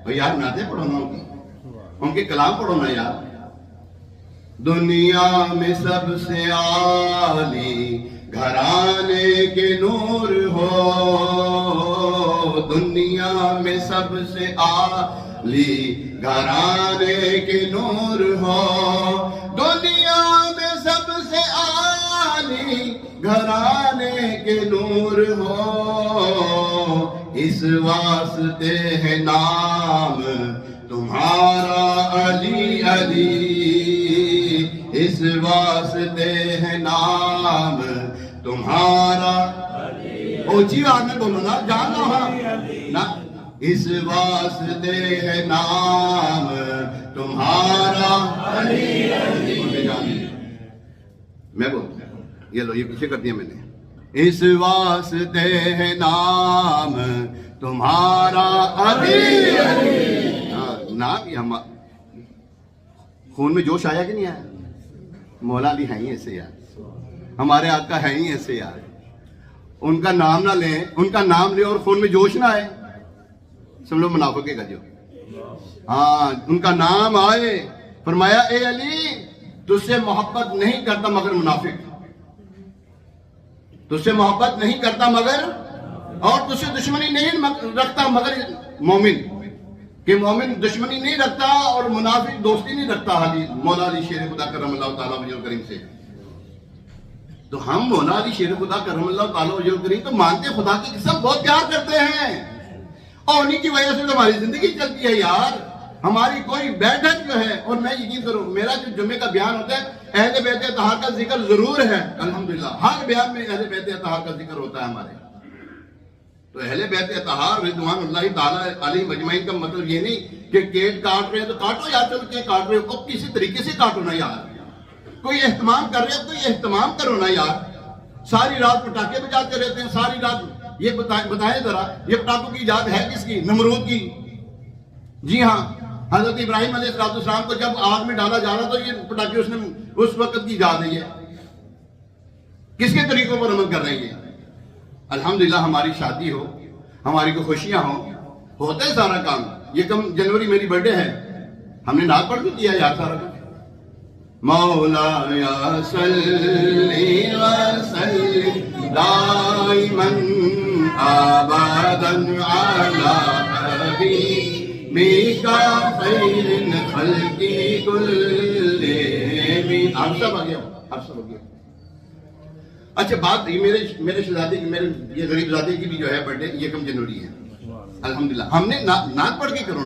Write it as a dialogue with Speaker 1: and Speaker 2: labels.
Speaker 1: اور یار نعتیں پڑھو نا ان کے کلام پڑھو نا یار. دنیا میں سب سے عالی گھرانے کے نور ہو, دنیا میں سب سے عالی گھرانے کے نور ہو, دنیا میں سب سے عالی گھرانے کے نور ہو, اس واسطے ہے نام تمہارا علی علی, اس واسطے ہے نام تمہارا. اونچی آواز میں بولو نا, جانو ہاں نا. اس واسطے ہے نام تمہارا علی علی. میں بولتا ہوں, یہ لو, یہ پیچھے کر دیا میں نے. اس واسطے ہے نام تمہارا علی علی. نام یہ خون میں جوش آیا کہ نہیں آیا؟ مولا علی ہیں ہی ایسے یار, ہمارے آقا ہیں ہی ایسے یار. ان کا نام نہ لیں, ان کا نام لیں اور خون میں جوش نہ آئے, سمجھو منافقے کا جو. ہاں, ان کا نام آئے, فرمایا اے علی تجھ سے محبت نہیں کرتا مگر منافق, تجھ سے محبت نہیں کرتا مگر, اور تجھ سے دشمنی نہیں رکھتا مگر مومن, کہ مومن دشمنی نہیں رکھتا اور منافق دوستی نہیں رکھتا. مولا علی شیر خدا کرم اللہ تعالیٰ وجہ کریم سے. تو ہم مولا علی شیر خدا کرم اللہ تعالیٰ وجہ کریم تو مانتے خدا کی قسم بہت پیار کرتے ہیں, اور انہی کی وجہ سے تو ہماری زندگی چلتی ہے یار. ہماری کوئی بیٹھک جو ہے, اور میں یقین کروں میرا جو جمعے کا بیان ہوتا ہے اہل بیت اطہار کا ذکر ضرور ہے الحمدللہ, ہر بیان میں اہل بیت اطہار کا ذکر ہوتا ہے ہمارے. تو اہل بیت اطہار رضوان اللہ تعالیٰ علیہ مجمعین کا مطلب یہ نہیں کہ کیک کاٹ رہے ہیں تو کاٹو یار, چلو کیک کاٹ رہے ہو اب کسی طریقے سے کاٹو نا یار. کوئی اہتمام کر رہے ہو تو یہ اہتمام کرو نا یار. ساری رات پٹاخے بجاتے رہتے ہیں ساری رات. یہ بتائیں ذرا, یہ پٹاخوں کی ایجاد ہے کس کی؟ نمرود کی. جی ہاں, حضرت ابراہیم علیہ السلام کو جب آگ میں ڈالا جا رہا تو یہ پٹاخے اس وقت کی ایجاد ہے. یہ کس کے طریقوں پر عمل کر رہے ہیں؟ الحمدللہ ہماری شادی ہو, ہماری کو خوشیاں ہوں, ہوتا ہے سارا کام. یہ کم جنوری میری برتھ ڈے ہے, ہم نے نعت پڑھ کے کیا یار سارا کام. مولا یا صلی وسلم دائما ابدا علی حبیبک خیر الخلق کلہم. آپ سب آ گیا, آپ سب آ گیا. اچھا بات میرے شہزادے کی, میرے یہ غریب زادے کی بھی جو ہے برتھ ڈے یکم جنوری ہے الحمدللہ. ہم نے نعت پڑھ کے کرو